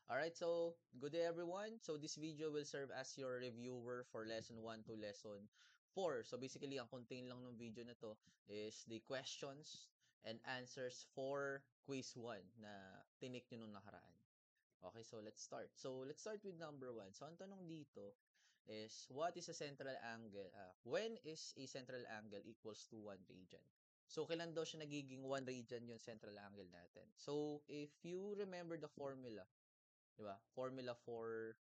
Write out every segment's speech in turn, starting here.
Alright, so good day everyone. So this video will serve as your reviewer for lesson 1 to lesson 4. So basically, ang contain lang ng video na to is the questions and answers for quiz 1 na tinik nyo nung nakaraan. Okay, so let's start. So let's start with number 1. So ang tanong dito is what is a central angle? When is a central angle equals to 1 radian? So kailan daw siya nagiging 1 radian yung central angle natin? So if you remember the formula, 'di ba? Formula for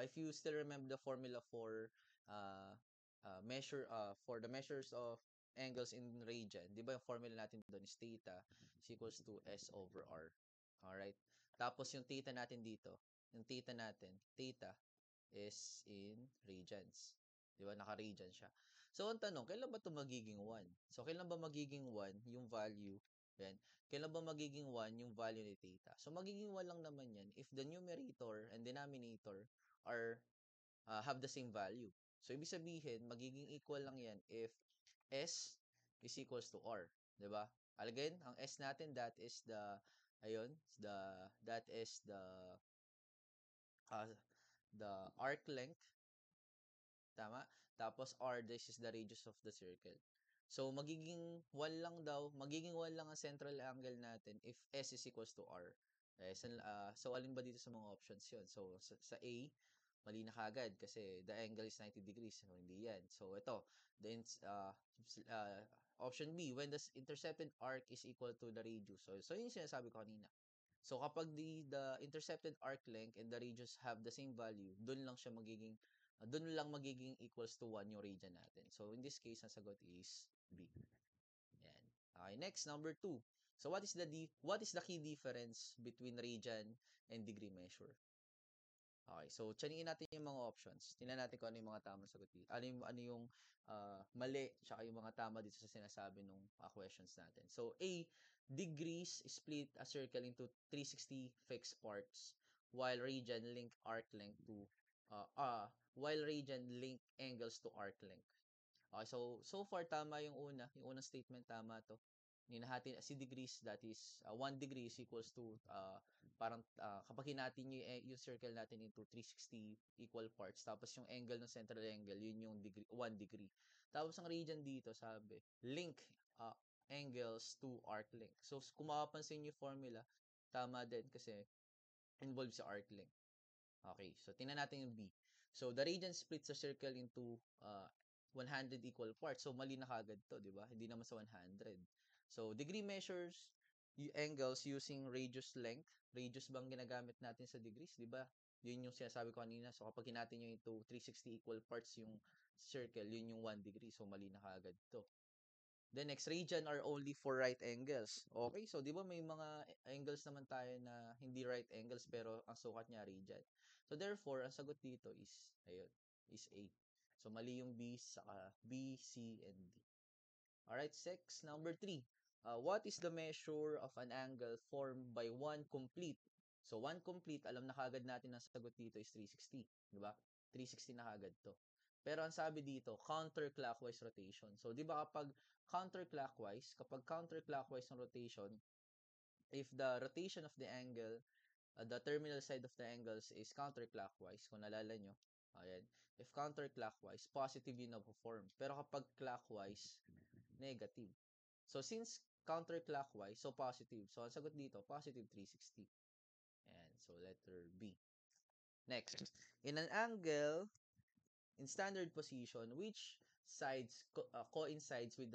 if you still remember the formula for uh, for the measures of angles in radian, 'di ba? Yung formula natin doon is theta is equals to S over R. All right? Tapos yung theta natin dito, yung theta natin, theta is in radians. 'Di ba? Naka-radian siya. So, ang tanong, kailan ba 'to magiging 1? So, kailan ba magiging 1 yung value? Yan. Kailan ba magiging 1 yung value ni theta? So, magiging 1 lang naman yan if the numerator and denominator are have the same value. So, ibig sabihin, magiging equal lang yan if S is equals to R. 'Di ba? Again, ang S natin, that is uh, the arc length. Tama? Tapos R, this is the radius of the circle. So, magiging 1 lang ang central angle natin if S is equals to R. Okay, so, alin ba dito sa mga options yun? So, sa A, mali na kagad kasi the angle is 90 degrees. So, hindi yan. So, ito, option B, when the intercepted arc is equal to the radius. So yun yung sinasabi ko kanina. So, kapag the intercepted arc length and the radius have the same value, doon lang magiging equals to 1 yung radian natin. So, in this case, ang sagot is B. Yan. Okay, next, number 2. So, what is the key difference between radian and degree measure? Okay, so tsanin natin yung mga options. Tingnan natin kung ano yung mga tamang sagot dito. Ano yung mali, tsaka yung mga tama dito sa sinasabi ng questions natin. So, A, degrees split a circle into 360 fixed parts, while radian link arc length to while radian link angles to arc length. Okay, so far tama yung unang statement tama to. Ninahati si degrees, that is 1 degree is equals to parang kapag hinati niyo yung circle natin into 360 equal parts, tapos yung angle ng central angle, yun yung 1 degree. Tapos ang radian dito sabi, link angles to arc length. So kung mapapansin niyo formula, tama din kasi involved sa arc length. Okay, so tingnan natin yung B. So, the radian splits the circle into 100 equal parts. So, mali na kagad to, di ba? Hindi naman sa 100. So, degree measures angles using radius length. Radius bang ginagamit natin sa degrees, di ba? Yun yung sinasabi ko kanina. So, kapag natin yung into 360 equal parts yung circle, yun yung 1 degree. So, mali na kagad to. The next, radian are only for right angles. Okay, so di ba may mga angles naman tayo na hindi right angles pero ang sukat niya radian. So therefore, ang sagot dito is, ayun, is A. So mali yung B, saka B, C, and D. Alright, number 3. What is the measure of an angle formed by one complete? So one complete, alam na kagad natin ang sagot dito is 360. Di ba? 360 na kagad to. Pero ang sabi dito, counterclockwise rotation. So, di ba kapag counterclockwise ng rotation, if the rotation of the angle, the terminal side of the angles is counterclockwise, kung nalala nyo, ayan, if counterclockwise, positive yun na form. Pero kapag clockwise, negative. So, since counterclockwise, so positive. So, ang sagot dito, positive 360. Ayan, so letter B. Next, in an angle in standard position, which sides coincides with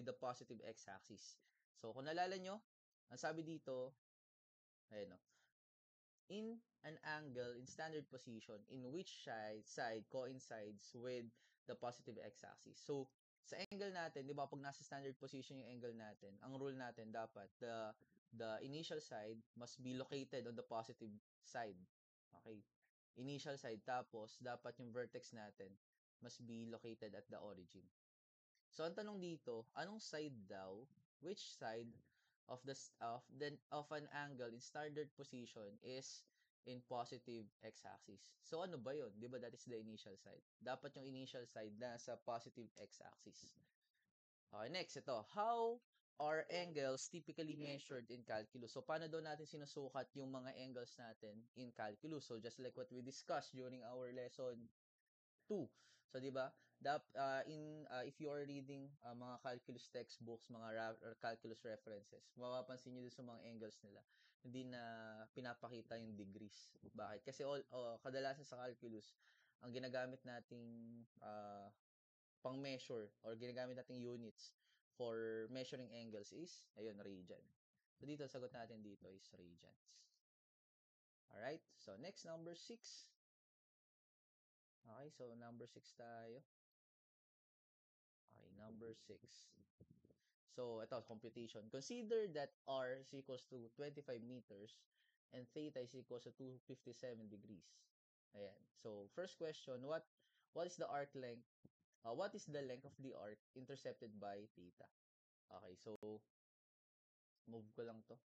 the positive x-axis? So, kung nalala nyo, ang sabi dito, ayun, no, in an angle in standard position, in which side coincides with the positive x-axis. So, sa angle natin, di ba, pag nasa standard position yung angle natin, ang rule natin dapat, the initial side must be located on the positive side. Okay? Initial side, tapos dapat yung vertex natin must be located at the origin. So ang tanong dito, anong side daw, which side of an angle in standard position is in positive x-axis? So ano ba 'yon? 'Di ba that is the initial side? Dapat yung initial side na sa positive x-axis. Okay, next ito. How are angles typically measured in calculus. So, paano daw natin sinusukat yung mga angles natin in calculus? So, just like what we discussed during our lesson 2. So, di ba? If you are reading mga calculus textbooks, mga or calculus references, mapapansin niyo dun sa mga angles nila, hindi na pinapakita yung degrees. Bakit? Kasi kadalasan sa calculus, ang ginagamit nating pang-measure or ginagamit nating units for measuring angles is, ayun, radian. So, dito, sagot natin dito is radians. Alright? So, next, number 6. Okay, so number 6 tayo. Okay, number 6. So, ito, computation. Consider that r is equals to 25 meters and theta is equals to 257 degrees. Ayan. So, first question, what is the arc length? What is the length of the arc intercepted by theta? Okay, so, move ko lang to.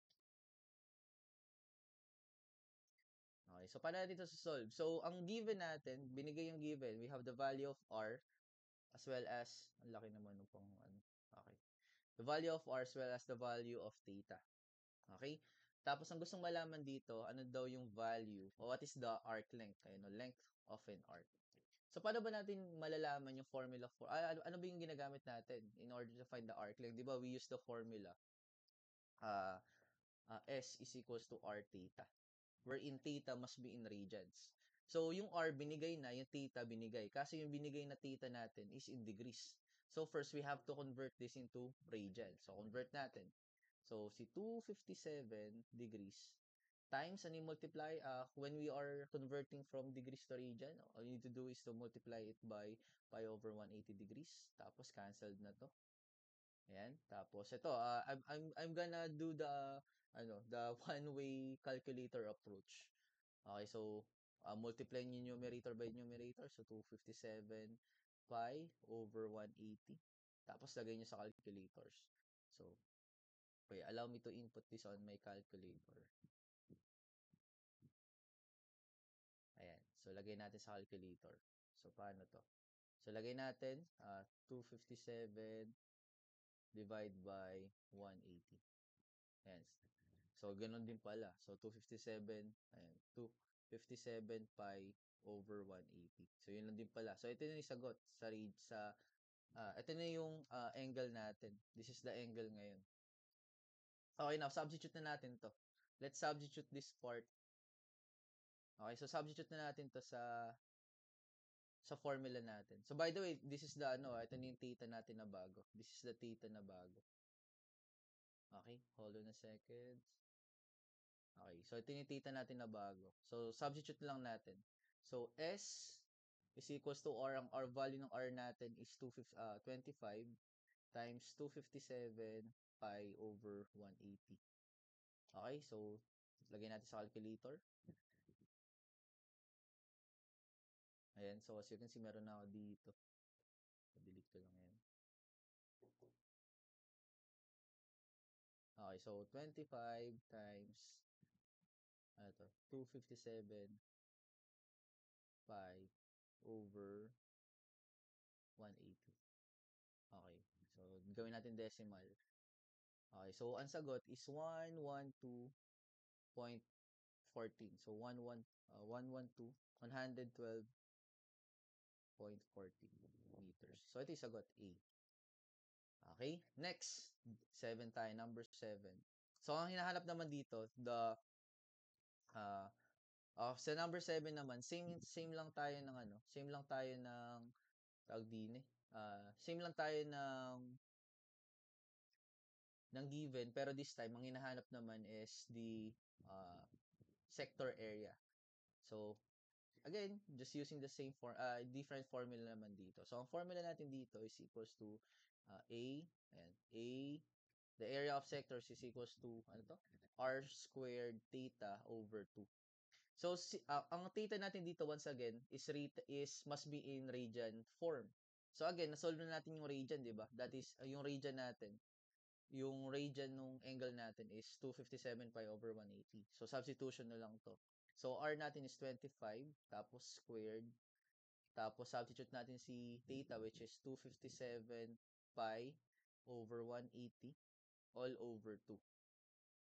Okay, so paano natin ito solve? So, ang given natin, binigay yung given, we have the value of r as well as, ang laki naman ng pang, ano, okay. The value of r as well as the value of theta. Okay? Tapos, ang gustong malaman dito, ano daw yung value o what is the arc length, length of an arc. So, paano ba natin malalaman yung formula for, ano ba yung ginagamit natin in order to find the arc length? Di ba, we use the formula, uh, S is equals to r theta, wherein theta must be in radians. So, yung r binigay na, yung theta binigay. Kasi yung binigay na theta natin is in degrees. So, first, we have to convert this into radians. So, convert natin. So, si 257 degrees times, ano yung multiply? When we are converting from degrees to radian, all you need to do is to multiply it by pi over 180 degrees. Tapos, canceled na to. Ayan. Tapos, ito, I'm gonna do the one-way calculator approach. Okay, so, multiply nyo numerator by numerator. So, 257 pi over 180. Tapos, lagay nyo sa calculators. So, okay, allow me to input this on my calculator. Ayan. So, lagay natin sa calculator. So, paano to? So, lagay natin 257 divide by 180. Ayan. So, ganun din pala. So, 257, ayan, 257 pi over 180. So, yun lang din pala. So, ito na yung sagot ito na yung angle natin. This is the angle ngayon. Okay, now, substitute na natin to. Let's substitute this part. Okay, so substitute na natin to sa formula natin. So, by the way, this is the, ito na yung theta natin na bago. This is the theta na bago. Okay, hold on a second. Okay, so ito yung theta natin na bago. So, substitute lang natin. So, S is equals to R. Ang R value ng R natin is 25 times 257 pi over 180. Okay, so, lagay natin sa calculator. Ayan, so as you can see, meron na ako dito. Delete ko lang yan. Okay, so 25 times 257 pi over 180. Okay, so gawin natin decimal. Okay, so ang sagot is 112.14. So 112.14 meters. So ito yung sagot A. Okay, next, 7 tayo, number 7. So ang hinahanap naman dito, sa number 7 naman, same lang tayo ng same lang tayo ng tawag din same lang tayo ng given, pero this time ang hinahanap naman is the sector area. So, again, just using the same different formula naman dito. So, ang formula natin dito is equals to the area of sectors is equals to, r squared theta over 2. So, ang theta natin dito, once again, must be in radian form. So, again, nasolve na natin yung radian, di ba? That is, yung radian natin, yung radian nung angle natin is 257 pi over 180. So, substitution na lang to. So, r natin is 25, tapos squared, tapos substitute natin si theta, which is 257 pi over 180. all over 2.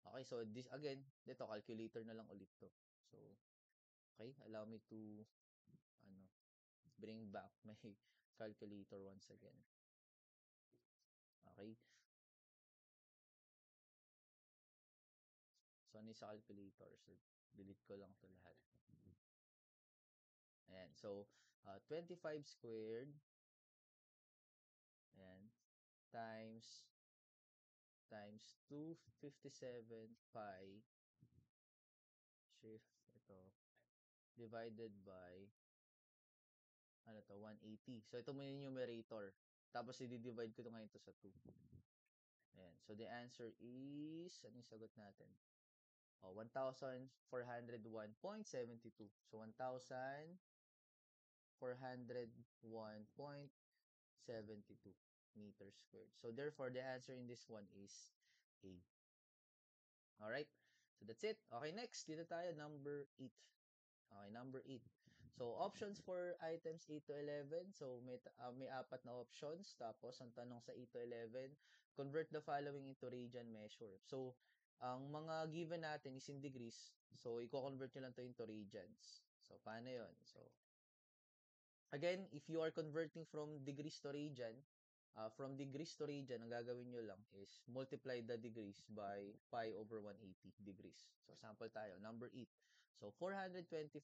Okay, so this again, dito calculator na lang ulit to. So, okay, allow me to ano, bring back my calculator once again. Okay. So, ano yung sa calculator? So, delete ko lang to lahat. Ayan. So, 25 squared. Ayan. Times 257 pi shift ito divided by ano to 180. So, ito mo yung numerator. Tapos, i-divide ko ito ngayon to sa 2. Ayan. So, the answer is, ano yung sagot natin? 1,401.72. So, 1,401.72 meters squared. So, therefore, the answer in this one is A. Alright? So, that's it. Okay, next. Dito tayo, number 8. Okay, number 8. So, options for items 8 to 11. So, may apat na options. Tapos, ang tanong sa 8 to 11, convert the following into radian measure. So, ang mga given natin is in degrees. So, i-convert nyo lang to into radians. So, paano yon? So, again, if you are converting from degrees to radian, ang gagawin nyo lang is multiply the degrees by pi over 180 degrees. So, sample tayo. Number 8. So, 425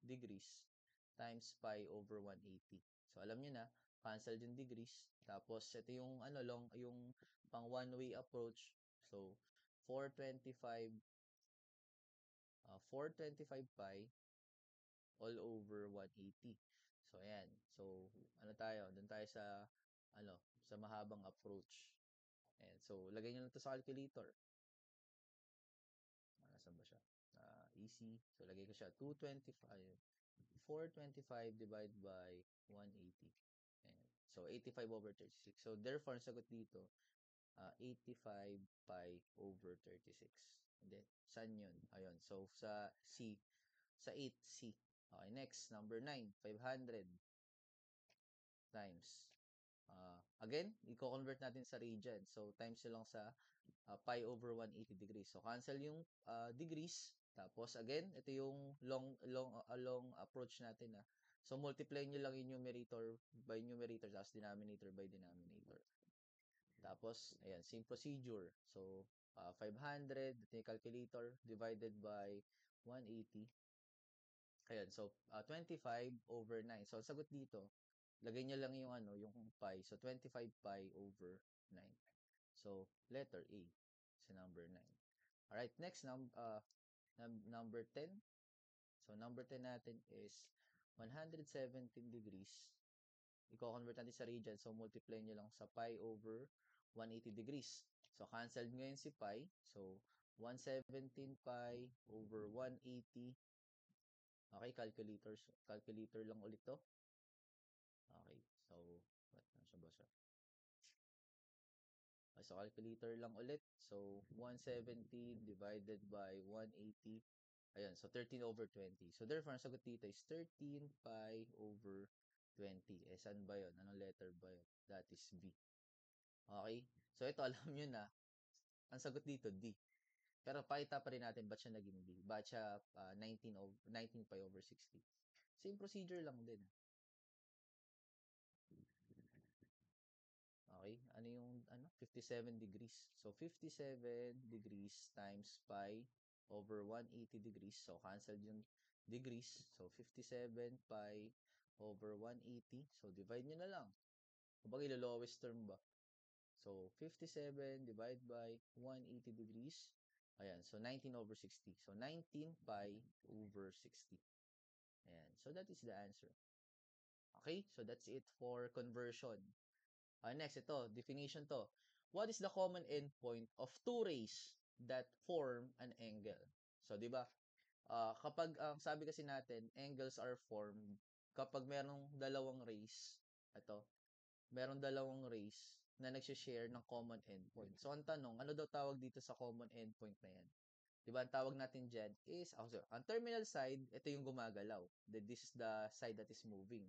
degrees times pi over 180. So, alam nyo na, cancel yung degrees. Tapos, ito yung, yung pang one-way approach. So, 425 pi all over 180. So, ayan. So, ano tayo? Doon tayo sa, sa mahabang approach. Ayan. So, lagay nyo lang ito sa calculator. Saan ba siya? Easy. So, lagay ko siya 225. 425 divided by 180. Ayan. So, 85 over 36. So, therefore, ang sagot dito, 85 pi over 36. And then, saan yun? Ayun. So, sa C. Sa 8, C. Okay, next, number 9, 500 times. Again, i-convert natin sa radian. So, times nyo lang sa pi over 180 degrees. So, cancel yung degrees. Tapos, again, ito yung long approach natin. So, multiply nyo lang yung numerator by numerator, tapos denominator by denominator. Tapos, ayan, same procedure. So, 500, ito yung calculator, divided by 180. Ayan, so 25 over 9. So, sagot dito, lagay nyo lang yung yung pi. So, 25 pi over 9. So, letter A sa number 9. Alright, next, number 10. So, number 10 natin is 117 degrees. I-convert natin sa radian. So, multiply nyo lang sa pi over 180 degrees. So, cancel ngayon si pi. So, 117 pi over 180. Okay, calculator lang ulit to. Okay, so, nasa ba siya? Okay, so, calculator lang ulit. So, 170 divided by 180. Ayan, so 13 over 20. So, therefore, ang sagot dito is 13 pi over 20. Saan ba yun? Anong letter ba yun? That is B. Okay? So, ito, alam nyo na, ang sagot dito, D. Pero pakita pa rin natin ba't siya naging D. Ba't siya 19 pi over 60. Same procedure lang din. Okay? Ano yung 57 degrees. So, 57 degrees times pi over 180 degrees. So, cancel yung degrees. So, 57 pi over 180. So, divide nyo na lang. Kumbaga, ilo-lowest term ba? So, 57 divided by 180 degrees. Ayan. So, 19 over 60. So, 19 pi over 60. Ayan. So, that is the answer. Okay? So, that's it for conversion. Next, ito, definition to. What is the common endpoint of two rays that form an angle? So, di ba? Kapag, sabi kasi natin, angles are formed kapag merong dalawang rays, merong dalawang rays na nagsishare ng common endpoint. So, ang tanong, ano daw tawag dito sa common endpoint na yan? Di ba, ang tawag natin dyan is, ang terminal side, ito yung gumagalaw. This is the side that is moving.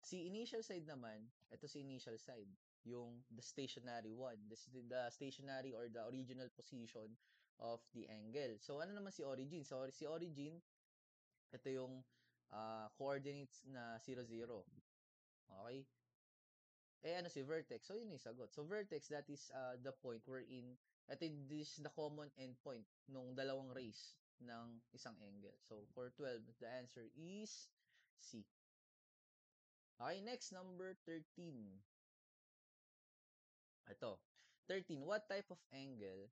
Si initial side naman, ito si initial side. yung the stationary one. This is the stationary or the original position of the angle. So, ano naman si origin? So, si origin, ito yung coordinates na 0, 0. Okay? Eh, ano si vertex? So, yun yung sagot. So, vertex, that is the point wherein, ito this is the common endpoint nung dalawang rays ng isang angle. So, for 12, the answer is C. Okay, next, number 13. Ito. 13. What type of angle,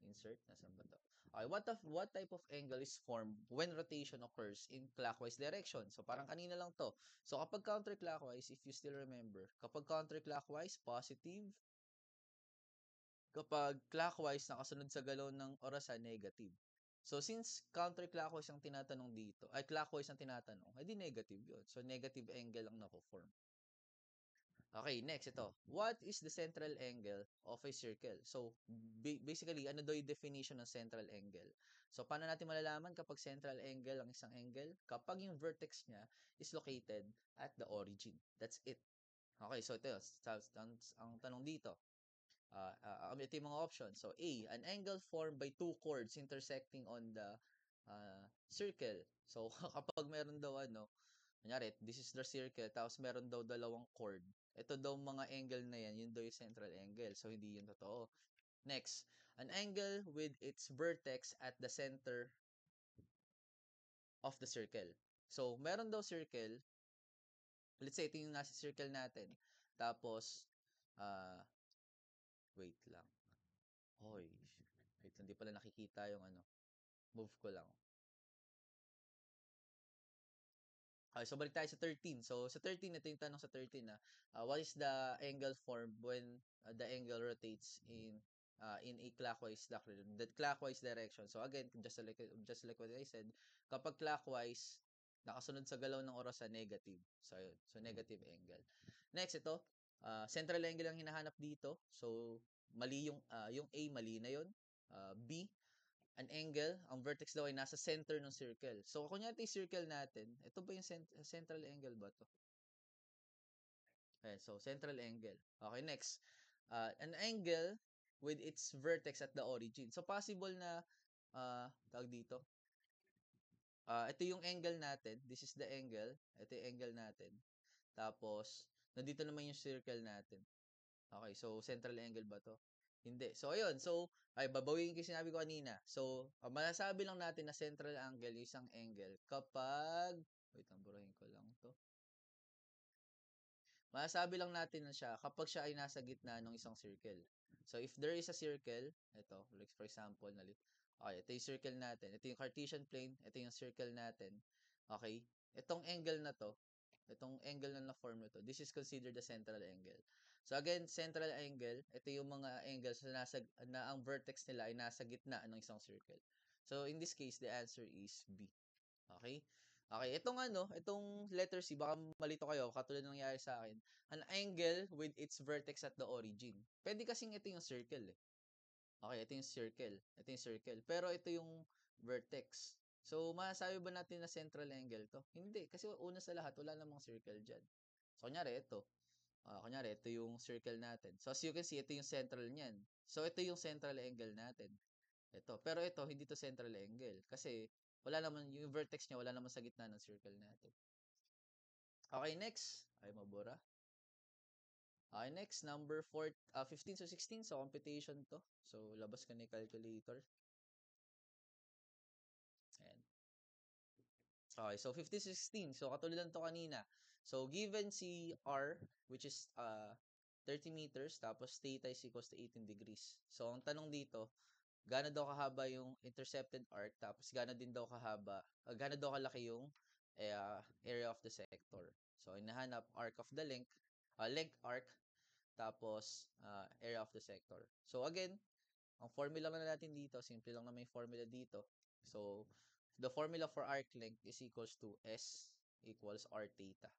insert, nasan ba to? Okay, what type of angle is formed when rotation occurs in clockwise direction? So, parang kanina lang to. So, kapag counterclockwise, if you still remember, kapag counterclockwise, positive. Kapag clockwise, nakasunod sa galaw ng orasan, negative. So, since counterclockwise ang tinatanong dito, ay clockwise ang tinatanong, edi negative yun. So, negative angle ang napo-form. Okay, next ito. What is the central angle of a circle? So, basically, ano daw yung definition ng central angle? So, paano natin malalaman kapag central angle ang isang angle? Kapag yung vertex niya is located at the origin. That's it. Okay, so ito, ang tanong dito. Ito yung mga options. So, A, an angle formed by two chords intersecting on the circle. So, kapag meron daw kunyari, this is the circle, tapos meron daw dalawang chord. Ito daw mga angle na yan, yun daw yung central angle. So, hindi yun totoo. Next, an angle with its vertex at the center of the circle. So, meron daw circle. Let's say, ito yung nasa circle natin. Tapos, wait lang. Hoy, wait lang, di pala nakikita yung move ko lang. Okay, so balik tayo sa 13. So, sa 13, ito yung tanong sa 13 na, what is the angle formed when the angle rotates in a clockwise direction? So, again, just like what I said, kapag clockwise, nakasunod sa galaw ng orasan, negative. So, yun. So, negative angle. Next, ito, central angle ang hinahanap dito. So, mali yung A, mali na yun. B, an angle, ang vertex daw ay nasa center ng circle. So, kunyari yung circle natin, ito ba yung central angle ba to? Ayan, so central angle. Okay, next. An angle with its vertex at the origin. So, possible na, tawag dito, ito yung angle natin. This is the angle. Ito yung angle natin. Tapos, nandito naman yung circle natin. Okay, so central angle ba to? Hindi. So, ayun. So, ay babawiin ko yung sinabi ko kanina. So, masasabi lang natin na central angle yung isang angle kapag, wait lang, burahin ko lang to. Masasabi lang natin na siya kapag siya ay nasa gitna ng isang circle. So, if there is a circle, ito, like for example, okay, ito yung circle natin. Ito yung Cartesian plane. Ito yung circle natin. Okay? Itong angle na to, itong angle na na-form nito, this is considered the central angle. So again, central angle, ito yung mga angles na ang vertex nila ay nasa gitna ng isang circle. So in this case, the answer is B. Okay? Okay, itong letter C, baka malito kayo, katulad ng nangyari sa akin. An angle with its vertex at the origin. Pwede kasing ito yung circle eh. Okay, ito yung circle. Ito yung circle. Pero ito yung vertex. So, masasabi ba natin na central angle to? Hindi. Kasi una sa lahat, wala namang circle dyan. So, kunyari, ito. Kunyari, ito yung circle natin. So, as you can see, ito yung central niyan. So, ito yung central angle natin. Ito. Pero ito, hindi to central angle. Kasi, wala naman, yung vertex niya, wala naman sa gitna ng circle natin. Okay, next. Ay, mabura. Okay, next, number 15 to 16. So, computation to. So, labas ka ni calculator. Ayan. Okay, so 15 to 16. So, katulad lang to kanina. So, given si R, which is 30 meters, tapos theta is equals to 18 degrees. So, ang tanong dito, gaano daw kahaba yung intercepted arc, tapos gaano din daw kahaba, gaano daw kalaki yung area of the sector. So, hinahanap arc of the length arc, tapos area of the sector. So, again, ang formula na natin dito, simple lang na may formula dito. So, the formula for arc length is equals to S equals R theta.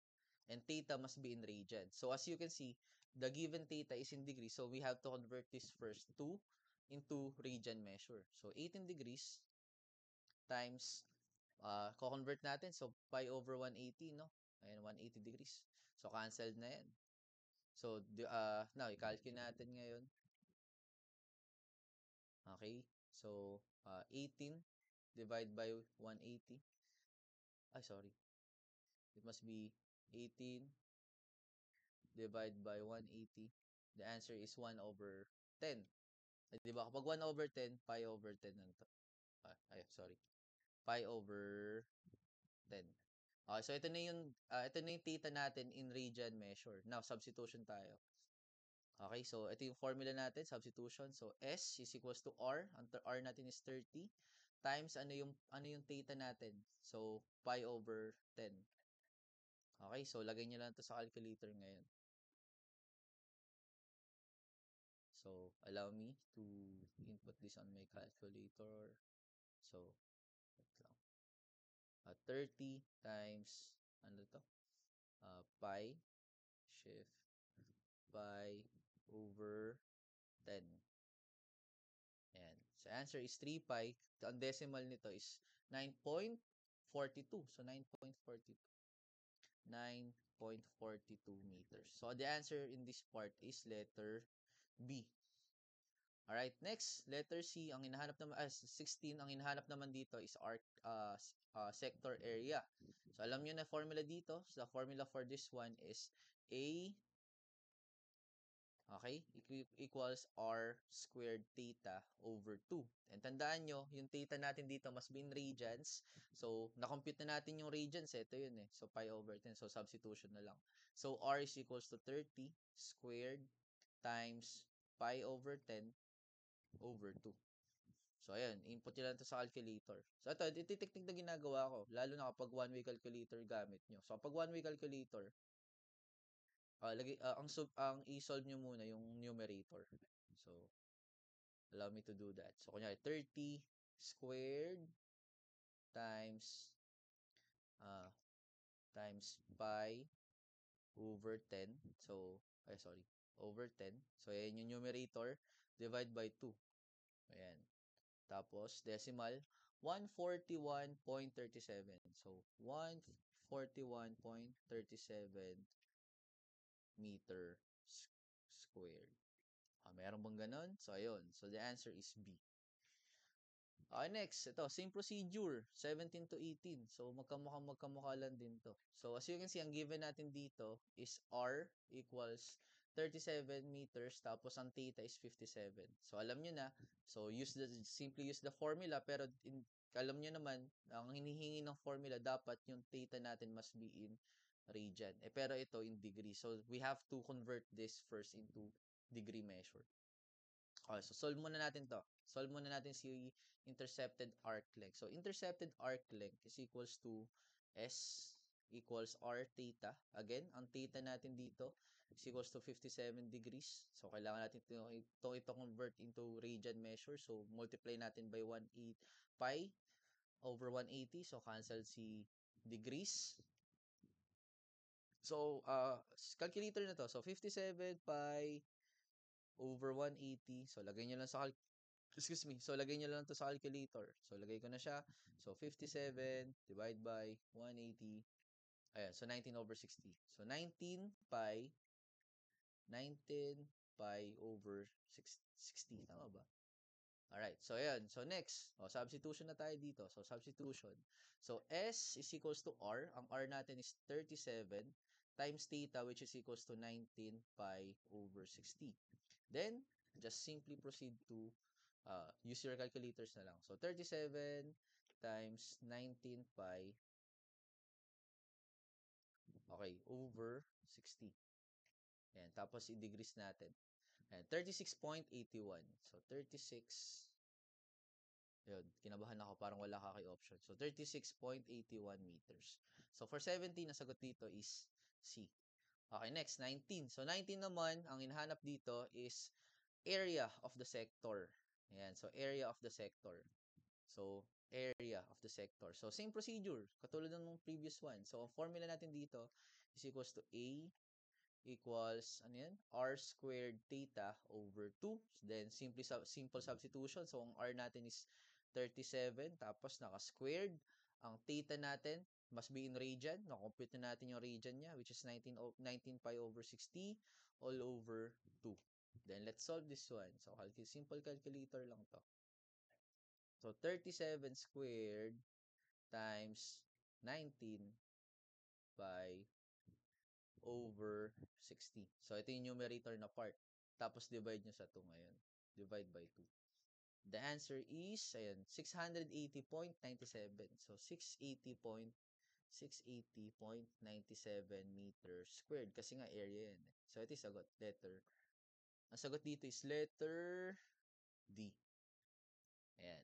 And theta must be in radians. So, as you can see, the given theta is in degrees. So, we have to convert this first into radian measure. So, 18 degrees times, ko-convert natin. So, pi over 180, no? Ayan, 180 degrees. So, cancelled na yan. So, now, i-calculate natin ngayon. Okay? So, 18 divided by 180. Ay, sorry. It must be 18 divided by 180. The answer is 1 over 10. Di ba? Kapag 1 over 10, pi over 10 lang to. Sorry. Pi over 10. Okay, so ito na yung theta natin in radian measure. Now, substitution tayo. Okay, so ito yung formula natin, substitution. So S is equals to R. Ang R natin is 30 times ano yung theta natin. So pi over 10. Okay, so lagay niyo lang to sa calculator ngayon. So allow me to input this on my calculator. So wait lang. 30 times ano to? Pi shift pi over 10. Ayan. So, answer is 3 pi. Ang decimal nito is 9.42. So, 9.42. 9.42 meters. So, the answer in this part is letter B. Alright, next, letter C, ang hinahanap naman, 16, ang hinahanap naman dito is arc, sector area. So, alam nyo na formula dito. So, the formula for this one is A, okay, equals R squared theta over 2. And tandaan nyo, yung theta natin dito must be in radians. So, na-compute na natin yung radians. Ito yun eh. So, pi over 10. So, substitution na lang. So, R is equals to 30 squared times pi over 10 over 2. So, ayan. Input nyo lang ito sa calculator. So, ito technique na ginagawa ko. Lalo na kapag one-way calculator gamit nyo. So, kapag one-way calculator, ang i-solve nyo muna yung numerator. So, allow me to do that. So, kunyari, 30 squared times uh, times pi over 10. So, sorry, over 10. So, ayan yung numerator. Divide by 2. Ayan. Tapos, decimal, 141.37. So, 141.37 meter squared. Meron bang ganon? So, ayun. So, the answer is B. Okay, next. Ito, same procedure. 17 to 18. So, magkamukha lang din to. So, as you can see, ang given natin dito is R equals 37 meters, tapos ang theta is 57. So, alam nyo na. So, simply use the formula, pero alam nyo naman, ang hinihingi ng formula, dapat yung theta natin must be in radian. Pero ito in degree. So, we have to convert this first into degree measure. Okay, so solve muna natin to. Solve muna natin si intercepted arc length. So, intercepted arc length is equals to S equals R theta. Again, ang theta natin dito is equals to 57 degrees. So, kailangan natin ito convert into radian measure. So, multiply natin by 1/8 pi over 180. So, cancel si degrees. So, calculator na to. So, 57 pi over 180. So, lagay nyo lang sa excuse me. So, lagay nyo lang to sa calculator. So, lagay ko na siya. So, 57 divide by 180. Ayan. So, 19 over 60. So, 19 pi over 60. Tama ba? Alright. So, ayan. So, next. Substitution na tayo dito. So, substitution. So, S is equals to R. Ang R natin is 37 times theta, which is equals to 19 pi over 60. Then, just simply proceed to use your calculators na lang. So, 37 times 19 pi, okay, over 60. Ayan, tapos i-degrees natin. Ayan, 36.81. So, 36, yun, kinabahan ako, parang wala kaki option. So, 36.81 meters. So, for 17, nasagot dito is C. Okay, next, 19. So, 19 naman, ang hinahanap dito is area of the sector. Ayan, so area of the sector. So, area of the sector. So, same procedure, katulad ng previous one. So, ang formula natin dito is equals to A equals, ano yan? R squared theta over 2. Then, simple substitution. So, ang R natin is 37, tapos naka-squared. Ang theta natin, must be in radian. Na-compute na natin yung radian niya, which is 19 pi over 60 all over 2. Then, let's solve this one. So, simple calculator lang to. So, 37 squared times 19 pi over 60. So, ito yung numerator na part. Tapos, divide nyo sa 2 ngayon. Divide by 2. The answer is, ayan, 680.97. So, 680.97 meters squared. Kasi nga, area yan. So, ito yung sagot. Ang sagot dito is letter D. Ayan.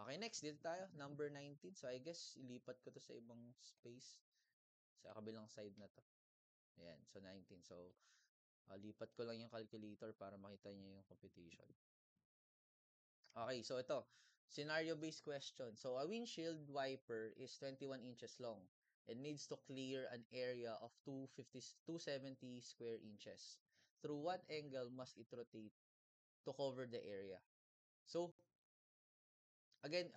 Okay, next. Dito tayo. Number 19. So, I guess, ilipat ko to sa ibang space. Sa kabilang side na to. Ayan. So, 19. So, lipat ko lang yung calculator para makita niyo yung computation. Okay, so ito. Scenario-based question. So, a windshield wiper is 21 inches long and needs to clear an area of 270 square inches. Through what angle must it rotate to cover the area? So, again,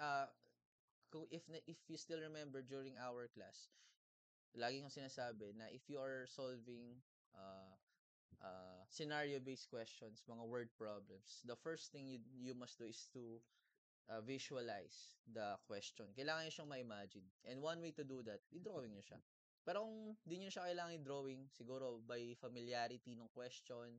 if you still remember during our class, lagi kong sinasabi na if you are solving scenario-based questions, mga word problems, the first thing you must do is to visualize the question. Kailangan nyo siyang ma-imagine. And one way to do that, i-drawing nyo siya. Pero kung di nyo siya kailangan i-drawing, siguro by familiarity ng question,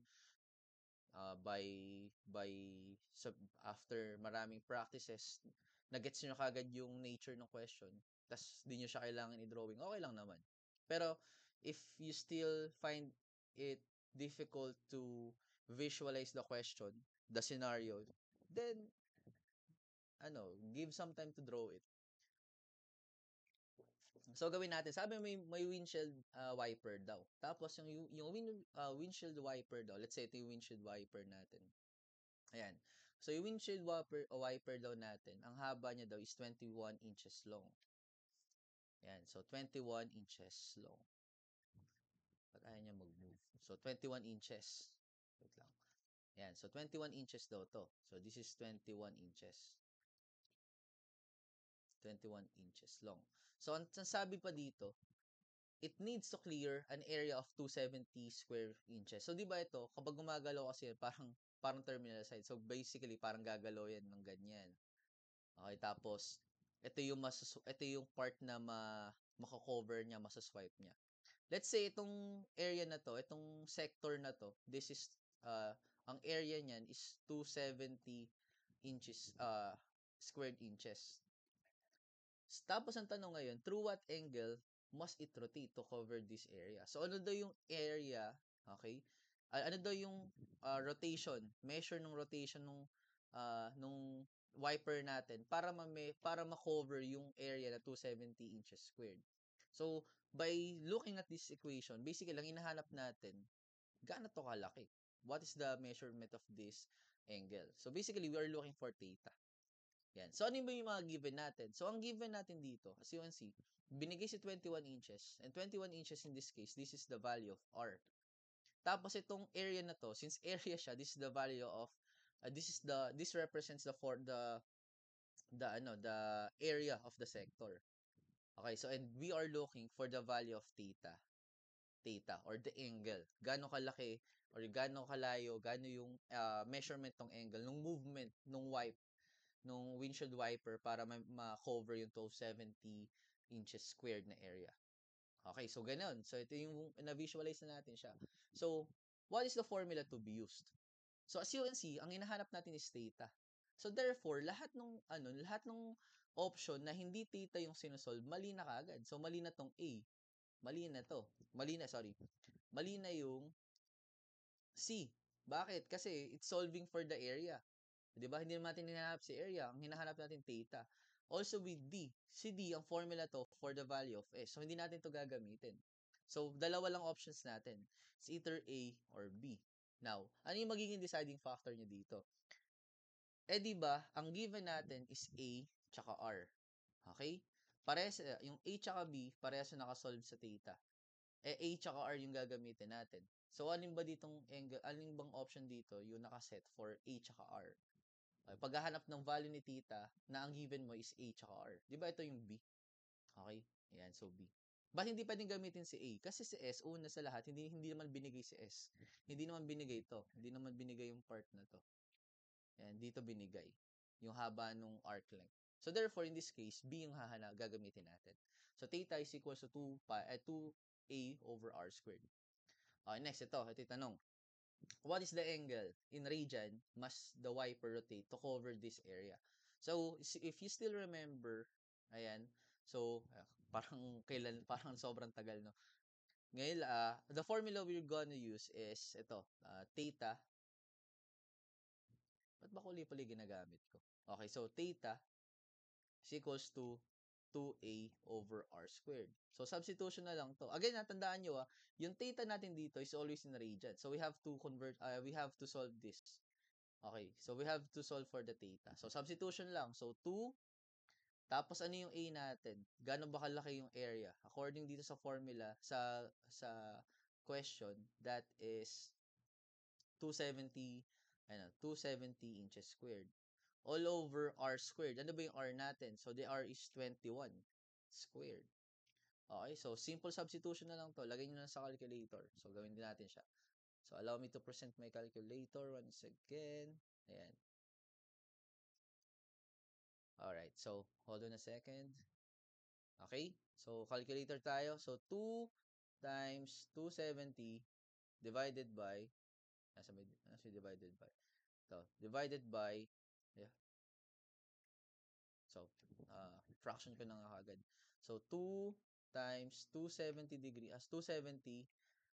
after maraming practices, na-gets nyo kagad yung nature ng question, tas di nyo siya kailangan i-drawing, okay lang naman. Pero, if you still find it difficult to visualize the question, the scenario, then, give some time to draw it. So, gawin natin. Sabi may windshield wiper daw. Tapos, yung windshield wiper daw, let's say ito yung windshield wiper natin. Ayan. So, yung windshield wiper daw natin, ang haba niya daw is 21 inches long. Ayan. So, 21 inches long. Pag ayaw niya mag-move. So, 21 inches. Wait lang. Ayan. So, 21 inches daw to. So, this is 21 inches. 21 inches long. So, ang sabi pa dito, it needs to clear an area of 270 square inches. So, di ba ito, kapag gumagalaw kasi, parang terminal side. So, basically, parang gagalaw yan ng ganyan. Okay, tapos, ito yung part na mako-cover niya, masaswipe niya. Let's say, itong area na to, itong sector na to, this is, ang area niyan is 270 inches, squared inches. Tapos ang tanong ngayon, through what angle must it rotate to cover this area? So ano daw yung area, okay? Ano daw yung rotation, measure ng rotation nung wiper natin para ma-cover yung area na 270 inches squared. So by looking at this equation, basically lang hinahanap natin gaano to kalaki. What is the measurement of this angle? So basically we are looking for theta. Yan. So, ano yung mga given natin? So, ang given natin dito, as you can see, binigay si 21 inches. And 21 inches in this case, this is the value of R. Tapos, itong area na to, since area siya, this is the value of, this represents the area of the sector. Okay, so, and we are looking for the value of theta. Theta, or the angle. Gaano kalaki, or gaano kalayo, gaano yung measurement ng angle, nung movement, nung windshield wiper para ma-cover yung 270 inches squared na area. Okay, so ganun. So ito yung na-visualize na natin siya. So, what is the formula to be used? So as you can see, ang hinahanap natin is theta. So therefore, lahat ng option na hindi theta yung sinusolve, mali na kagad. So mali na tong A. Mali na to. Mali na yung C. Bakit? Kasi it's solving for the area. 'Di ba? Hindi natin hinahanap si area, ang hinahanap natin theta. Also with D, si D ang formula to for the value of S. So hindi natin to gagamitin. So dalawa lang options natin. It's either A or B. Now, ano yung magiging deciding factor niyo dito? Eh 'di ba, ang given natin is A tsaka R. Okay? Parehas yung A tsaka B, parehas na nakasolve sa theta. Eh A tsaka R yung gagamitin natin. So alin ba ditong angle, alin bang option dito yung nakaset for A tsaka R? Paghahanap ng value ni theta na ang given mo is A tsaka R. Di ba ito yung B? Okay? Ayan, so B. Ba't hindi pwedeng gamitin si A? Kasi si S, una sa lahat, hindi naman binigay si S. Hindi naman binigay to. Hindi naman binigay yung part na to. Ayan, dito binigay. Yung haba nung arc length. So therefore, in this case, B yung gagamitin natin. So theta is equals to 2A over R squared. Okay, next, ito yung tanong. What is the angle in radian must the wiper rotate to cover this area? So, if you still remember, ayan, so, parang sobrang tagal, no? Ngayon, the formula we're gonna use is, ito, theta. Ba't ba kuli-pali ginagamit ko? Okay, so, theta is equals to 2a over r squared. So, substitution na lang to. Again, natandaan nyo, yung theta natin dito is always in radian. So, we have to solve this. Okay, so we have to solve for the theta. So, substitution lang. So, 2, tapos ano yung a natin? Gano'n ba kalaki yung area? According dito sa formula, sa question, that is 270, 270 inches squared. All over r squared. Ano ba yung r natin? So, the r is 21 squared. Okay, so simple substitution na lang to. Lagay nyo na sa calculator. So, gawin din natin siya. So, allow me to present my calculator once again. Ayan. Alright, so hold on a second. Okay, so calculator tayo. So, 2 times 270 divided by, nasa divided by, divided by, yeah, so, fraction ko na nga agad. So, 2 times 270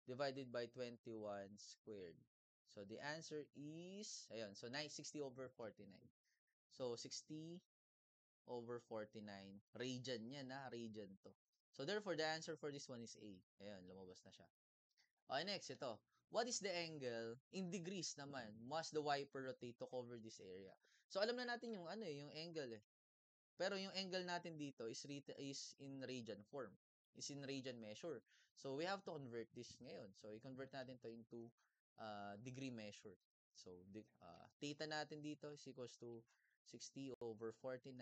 divided by 21 squared. So, the answer is, ayun, so 960 over 49. So, 60 over 49. Radian yan, radian to. So, therefore, the answer for this one is A. Ayun, lumabas na siya. Okay, next, ito. What is the angle in degrees naman must the wiper rotate to cover this area? So, alam na natin yung yung angle eh. Pero yung angle natin dito is in radian form. Is in radian measure. So, we have to convert this ngayon. So, i-convert natin to into degree measure. So, theta natin dito is equals to 60 over 49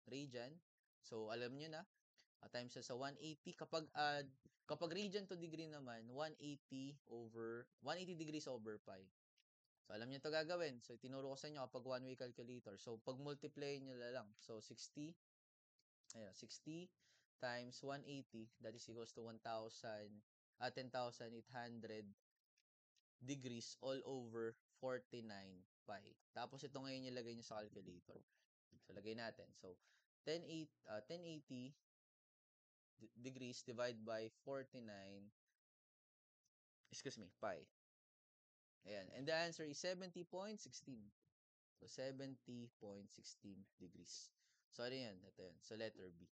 radian. So, alam nyo na, times sa 180. Kapag radian to degree naman, 180 degrees over pi. So, alam niyo to gagawin. So, tinuro ko sa inyo kapag one-way calculator. So, pag multiply nyo na lang. So, 60 times 180, that is equals to 10,800 degrees all over 49 pi. Tapos, ito ngayon yung lagay nyo sa calculator. So, lagay natin. So, 1080 degrees divided by 49, excuse me, pi. Ayan. And the answer is 70.16. So, 70.16 degrees. So, ano yan? Ito yan. So, letter B.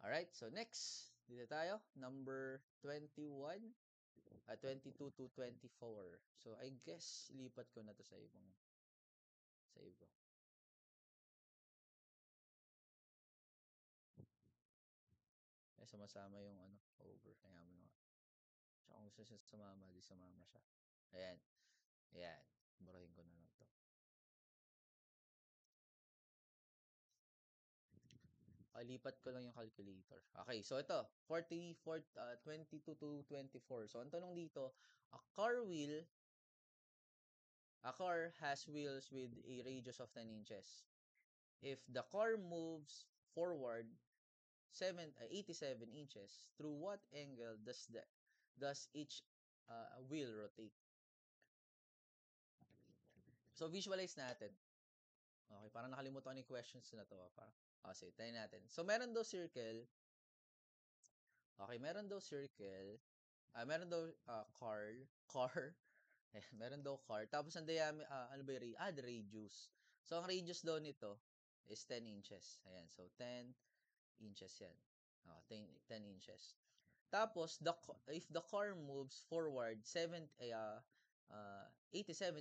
Alright. So, next. Dito tayo. Number 21. 22 to 24. So, I guess, lipat ko na to sa ibang. Sa iba. Sama-sama yung over. Kaya mo na. Tsaka kung gusto siya sumama, di sumama siya. Ayan. Ayan. Burahin ko na lang to. Lipat ko lang yung calculator. Okay, so ito, 22 to 24. So, ang tanong dito, a car has wheels with a radius of 10 inches. If the car moves forward 87 inches, through what angle does each wheel rotate? So, visualize natin. Okay, parang nakalimutan ko yung questions na to. Sige, tayo natin. So, meron daw circle. Okay, meron daw circle. Meron daw car. Meron daw car. Tapos ang diameter, ano ba yung the radius. So, ang radius daw nito is 10 inches. Ayan, so 10 inches yan. 10 inches. Tapos, if the car moves forward 87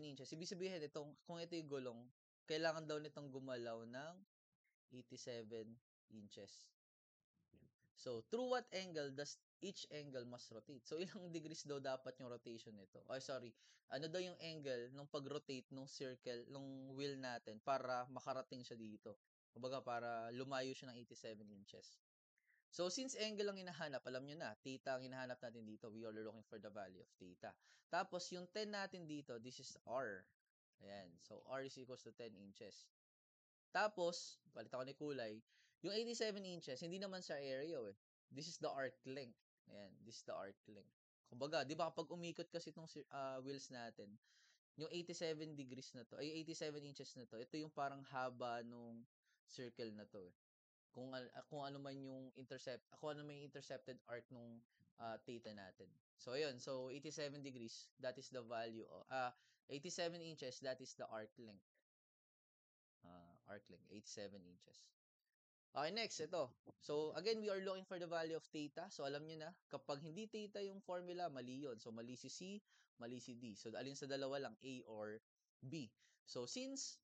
inches, ibig sabihin, kung ito yung gulong, kailangan daw nitong gumalaw ng 87 inches. So, through what angle does each angle must rotate. So, ilang degrees daw dapat yung rotation nito? Oh, sorry. Ano daw yung angle nung pag-rotate nung circle, nung wheel natin para makarating siya dito? Kumbaga, para lumayo siya ng 87 inches. So, since angle ang hinahanap, alam nyo na, theta ang hinahanap natin dito. We are looking for the value of theta. Tapos, yung 10 natin dito, this is R. Ayan. So, R is equals to 10 inches. Tapos, palit ako ni kulay, yung 87 inches, hindi naman sa area eh. This is the arc length. Ayan, this is the arc length. Kumbaga, di ba kapag umikot kasi itong wheels natin, yung 87 degrees na to, ay 87 inches na to, ito yung parang haba nung circle na to eh. Kung ano man yung kung ano man yung intercepted arc nung theta natin. So ayun, so 87 degrees, that is the value of 87 inches, that is the arc length. Arc length 87 inches. Okay, next, ito. So, again, we are looking for the value of theta. So, alam nyo na, kapag hindi theta yung formula, mali yun. So, mali si C, mali si D. So, alin sa dalawa lang, A or B. So, since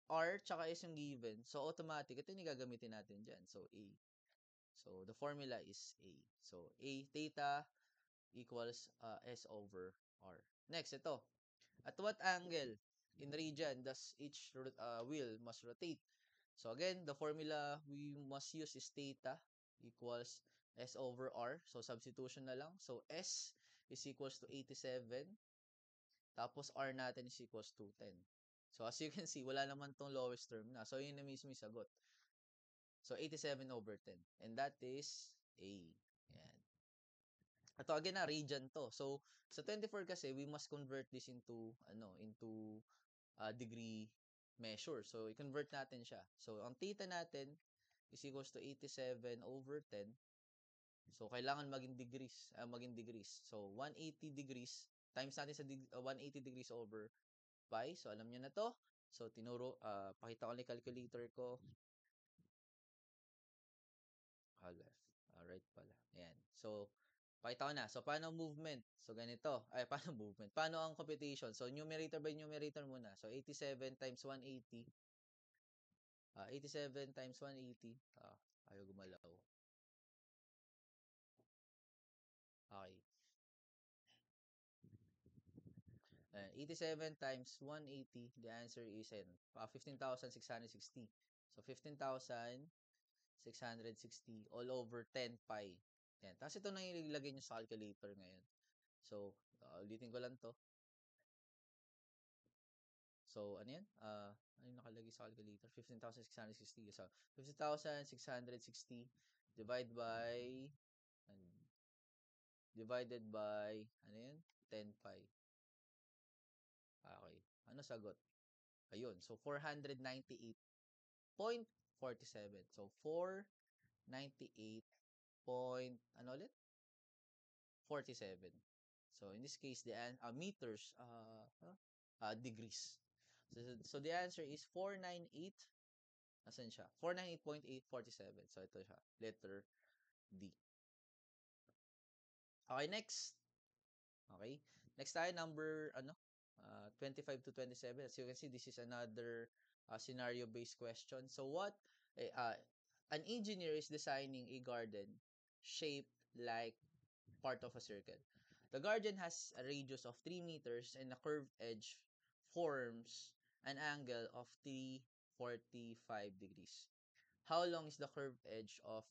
R tsaka S yung given, so automatic, ito yung gagamitin natin dyan. So, A. So, the formula is A. So, A theta equals S over R. Next, ito. At what angle in region does each wheel must rotate? So again, the formula we must use is theta equals S over R. So substitution na lang. So S is equals to 87. Tapos R natin is equals to 10. So as you can see, wala naman tong lowest term na. So yun na mismo yung sagot. So 87 over 10. And that is A. Yan. Ito again na, region to. So sa 24 kasi, we must convert this into degree measure. So, i-convert natin siya. So, ang theta natin is equals to 87 over 10. So, kailangan maging degrees. So, 180 degrees times natin sa 180 degrees over pi. So, alam niyo na to. So, pakita ko na yung calculator ko. Left. Right pala. Ayan. So, pakita ko na. So, paano movement? So, ganito. Ay, paano movement? Paano ang computation? So, numerator by numerator muna. So, 87 times 180. 87 times 180. Ayaw gumalaw. Okay. 87 times 180, the answer is 15,660. So, 15,660 all over 10 pi. Yan. Tapos ito na yung ilagay nyo sa calculator ngayon. So, ulitin ko lang to. So, ano yan? Ano yung nakalagay sa calculator? 15,660. So, 15,660 divide by, divided by, ano yun? 10 pi. Okay. Ano sagot? Ayun. So, 498.47. So, 498 point, ano ulit? 47. So, in this case, the meters, degrees. So, the answer is 498, asan siya? 498.847. So, ito siya. Letter D. Okay, next. Okay. Next tayo, number, 25 to 27. As you can see, this is another scenario-based question. So, an engineer is designing a garden shaped like part of a circle. The garden has a radius of 3 meters and a curved edge forms an angle of 345 degrees. How long is the curved edge of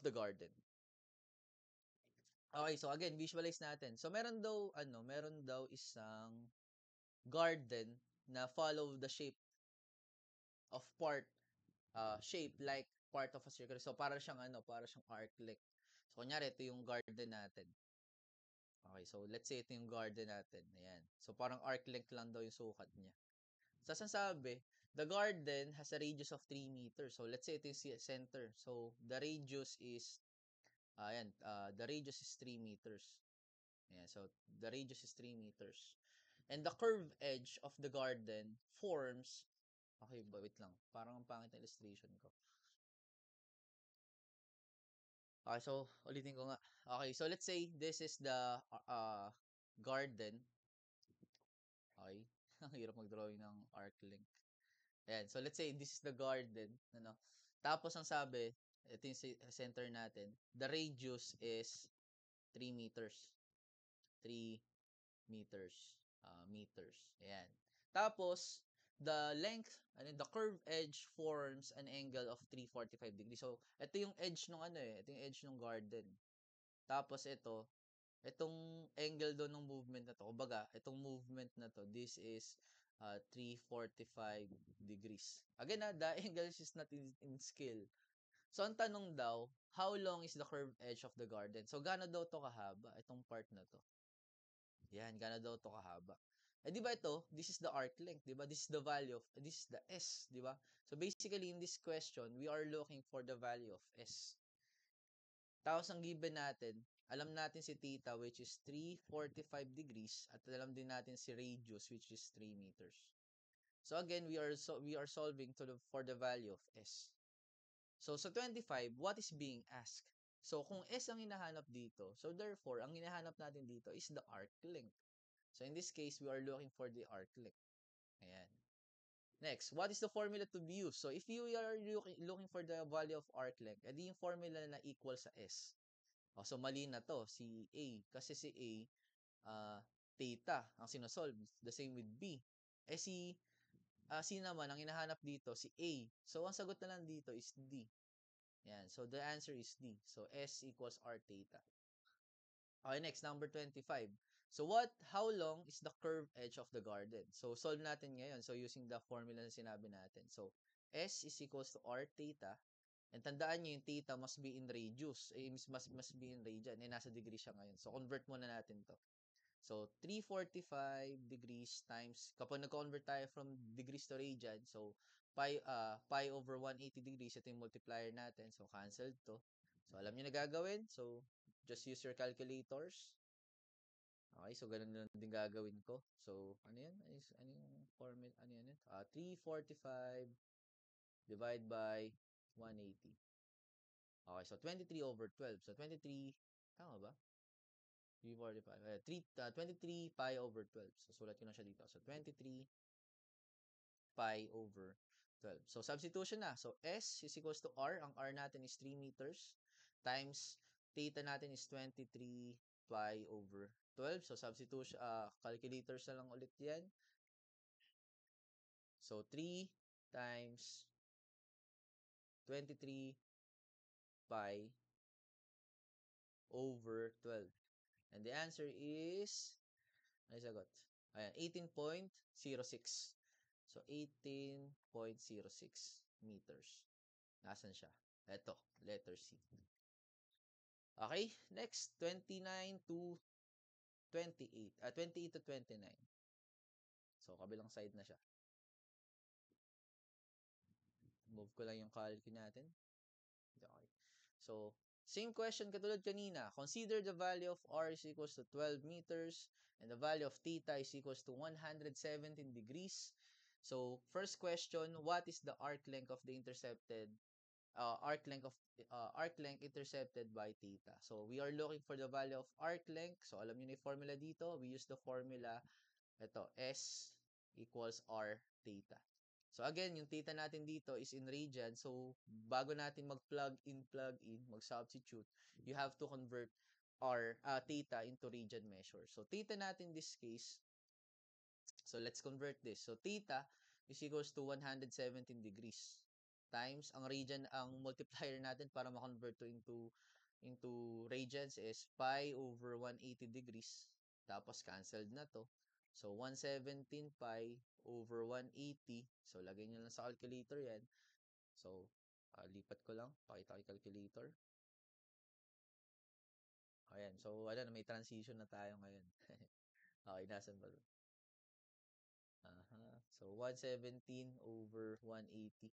the garden? Okay, so again, visualize natin. So meron daw isang garden na follow the shape like part of a circle. So para siyang arc length. So kunyari ito yung garden natin. Okay, so let's say ito yung garden natin. Ayan. So parang arc length lang daw yung sukat niya. So sasabi, the garden has a radius of 3 meters. So let's say ito yung center. So the radius is the radius is 3 meters. Ayan, so the radius is 3 meters. And the curved edge of the garden forms, okay, wait lang. Parang ang pangit na illustration ko. Okay, so ulitin ko nga. Okay, so let's say this is the garden. Okay. Ang hirap mag-drawing ng arc length. Ayan, so let's say this is the garden, ano. Tapos ang sabi, ito yung center natin. The radius is 3 meters. 3 meters. Meters. Ayan. Tapos, the length, the curved edge forms an angle of 345 degrees. So, ito yung edge nung ito yung edge ng garden. Tapos itong angle doon ng movement na to, kumbaga, itong movement na to, this is 345 degrees. Again, the angle is not in scale. So, ang tanong daw, how long is the curved edge of the garden? So, gaano daw to kahaba, itong part na to? Yan, gaano daw to kahaba? Eh, di ba ito, this is the arc length, di ba? This is the value of, this is the S, di ba? So, basically, in this question, we are looking for the value of S. Tapos, ang given natin, alam natin si theta, which is 345 degrees, at alam din natin si radius, which is 3 meters. So, again, we are solving for the value of S. So, sa 25, what is being asked? So, kung S ang hinahanap dito, so therefore, ang hinahanap natin dito is the arc length. So, in this case, we are looking for the arc length. Ayan. Next, what is the formula to be used? So, if you are looking for the value of arc length, edi yung formula na equal sa S. So, mali na to, si A. Kasi si A, theta ang sinosolve. The same with B. C naman, ang hinahanap dito, si A. So, ang sagot na lang dito is D. Yan. So, the answer is D. So, S equals R theta. Okay, next, number 25. So, how long is the curved edge of the garden? So, solve natin ngayon. So, using the formula na sinabi natin. So, S is equals to R theta. And tandaan nyo, yung theta must be in radius. Must be in radian. Eh, nasa degree siya ngayon. So, convert muna natin to. So, 345 degrees times, kapag nag-convert tayo from degrees to radian, so, pi over 180 degrees, ito yung multiplier natin. So, cancel to. So, alam nyo na gagawin. So, just use your calculators. Okay, so ganun lang din gagawin ko. So, ano yan? Ano yung formula? Ano yan? 345 divide by 180. Okay, so 23 over 12. So, 23, tama ba? 345. 23 pi over 12. So, sulat ko na siya dito. So, 23 pi over 12. So, substitution na. So, S is equals to R. Ang R natin is 3 meters times theta natin is 23 pi over 12. So, substitution, calculators na lang ulit yan. So, 3 times 23 pi over 12. And the answer is, ano yung sagot? Ayan, 18.06. So, 18.06 meters. Nasaan siya? Ito, letter C. Okay, next, 29 to 28. 28 to 29. So, kabilang side na siya. Move ko lang yung calculate natin. Okay. So, same question katulad kanina. Consider the value of R is equals to 12 meters and the value of theta is equals to 117 degrees. So, first question, what is the arc length of the intercepted arc length intercepted by theta? So, we are looking for the value of arc length. So, alam niyo na yung formula dito. We use the formula, ito, S equals R theta. So again, yung theta natin dito is in radian. So bago natin mag-plug in, mag-substitute, you have to convert theta into radian measure. So theta natin in this case, so let's convert this. So theta is equals to 117 degrees times ang radian, ang multiplier natin para ma-convert to into radians is pi over 180 degrees. Tapos canceled na to. So 117 pi over 180. So lagay niyo lang sa calculator 'yan. So lipat ko lang, pakita ko yung calculator. Ayan. So ano na, may transition na tayo ngayon. Okay, nasan ba? So 117 over 180.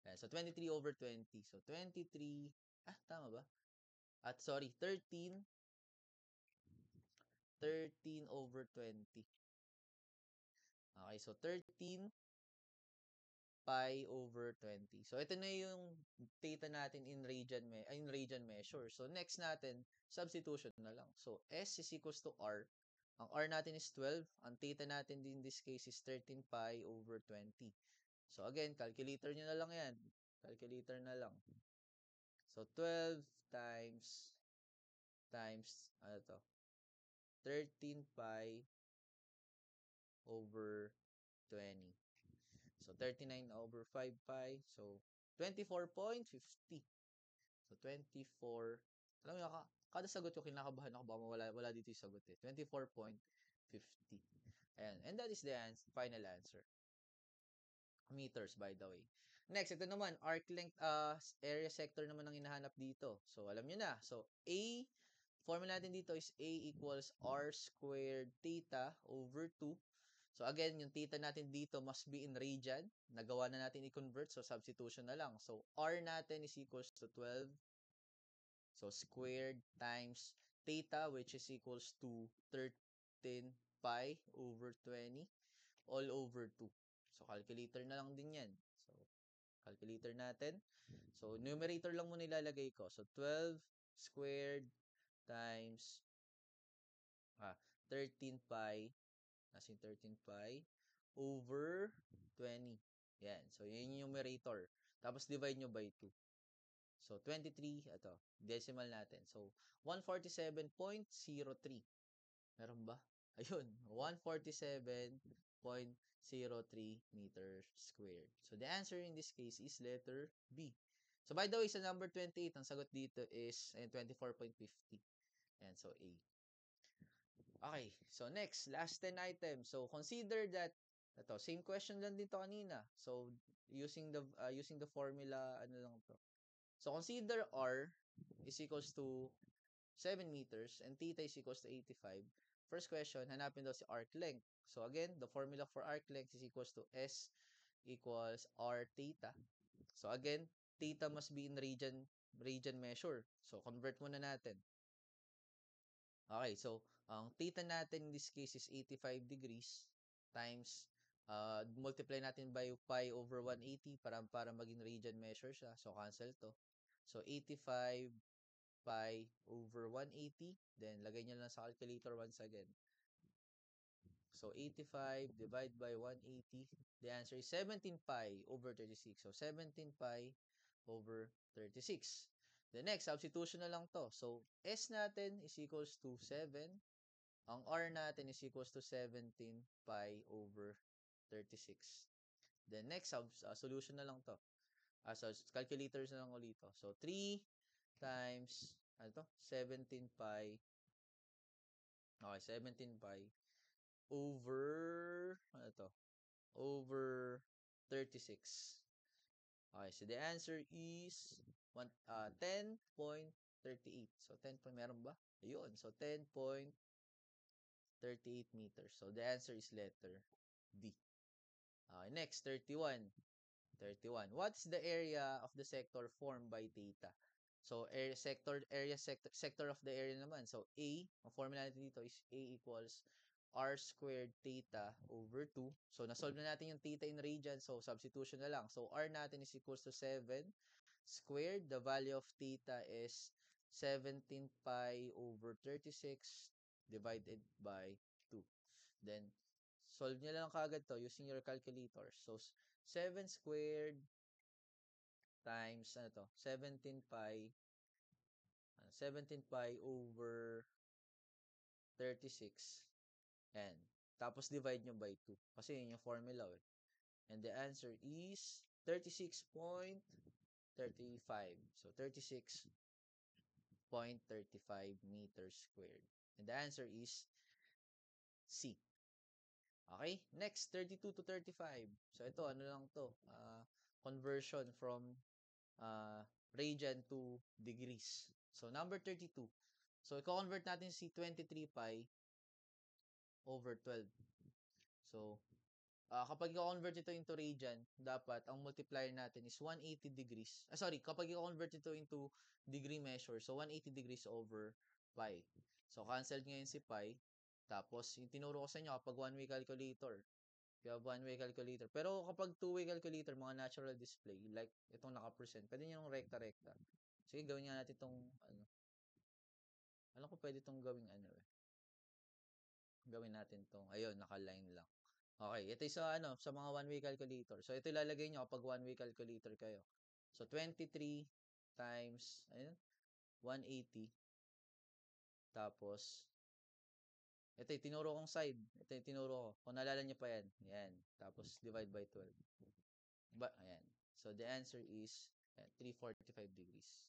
Ayan. So 23 over 20. So 23, tama ba? At sorry, 13 over 20. Okay, so 13 pi over 20. So ito na yung theta natin in radian measure. So next natin, substitution na lang. So S is equals to R. Ang R natin is 12. Ang theta natin din in this case is 13 pi over 20. So again, calculator nyo na lang yan. Calculator na lang. So, 12 times, ano to? 13 pi over 20. So, 39 over 5 pi. So, 24.50. So, 24. Alam mo, kada sagot ko, kinakabahan ako. Baka wala dito yung sagot eh. 24.50. Ayan. And that is the final answer. Meters, by the way. Next, ito naman, arc length, area sector naman ang hinahanap dito. So, alam nyo na. So, formula natin dito is A equals R squared theta over 2. So, again, yung theta natin dito must be in radian. Nagawa na natin i-convert. So, substitution na lang. So, R natin is equals to 12. So, squared times theta, which is equals to 13 pi over 20 all over 2. So, calculator na lang din yan. So, calculator natin. So, numerator lang muna ilalagay ko. So, 12 squared times 13 pi, as in 13 pi, over 20. Yan. So, yun yung numerator. Tapos, divide nyo by 2. So, 23, ito, decimal natin. So, 147.03. Meron ba? Ayun, 147.03 meters squared. So, the answer in this case is letter B. So, by the way, sa number 28, ang sagot dito is 24.50. Ayan, so A. Okay, so next, last 10 items. So, consider that, ito, same question lang dito kanina. So, using the formula, ano lang to. So, consider R is equals to 7 meters and theta is equals to 85. First question, hanapin daw si arc length. So again, the formula for arc length is equals to S equals R theta. So again, theta must be in radian measure. So convert muna natin. Okay, so ang theta natin in this case is 85 degrees times multiply natin by pi over 180 para maging radian measure siya. So cancel to. So 85 pi over 180. Then, lagay nyo lang sa calculator once again. So, 85 divided by 180. The answer is 17 pi over 36. So, 17 pi over 36. The next, substitution na lang to. So, S natin is equals to 7. Ang R natin is equals to 17 pi over 36. The next, solution na lang to. So, calculators na lang ulit to. So, 3 times, 17 pi. Okay, 17 pi over, over 36. Okay, so the answer is 10.38. So, 10 point, meron ba? Ayun, so 10.38 meters. So, the answer is letter D. Okay, next, 31. 31. What's the area of the sector formed by theta? So, sector of the area naman. So, A, ang formula natin dito is A equals R squared theta over 2. So, nasolve na natin yung theta in radian. So, substitution na lang. So, R natin is equals to 7 squared. The value of theta is 17 pi over 36 divided by 2. Then, solve nyo lang kagad to using your calculator. So, 7 squared times, 17 pi, 17 pi over 36. And, tapos divide nyo by 2. Kasi yun yung formula eh. And the answer is 36.35. So, 36.35 meters squared. And the answer is C. Okay, next, 32 to 35. So, ito, ano lang to? Conversion from radian to degrees. So, number 32. So, i-convert natin si 23 pi over 12. So, kapag i-convert ito into radian, dapat ang multiplier natin is 180 degrees. Kapag i-convert ito into degree measure, so 180 degrees over pi. So, cancel ngayon si pi. Tapos, yung tinuro ko sa inyo, kapag one-way calculator, you have one-way calculator. Pero kapag two-way calculator, mga natural display, like itong naka-percent, pwede nyo yung rekta-rekta. Sige, gawin nga natin itong, alam ko pwede itong gawing gawin natin itong, ayun, naka-line lang. Okay, ito yung sa mga one-way calculator. So, ito ilalagay nyo kapag one-way calculator kayo. So, 23 times, ayun, 180. Tapos, ito yung tinuro kong side. Ito yung tinuro ko. Kung naalala niyo pa yan. Yan. Tapos, divide by 12. Ayan. So, the answer is 345 degrees.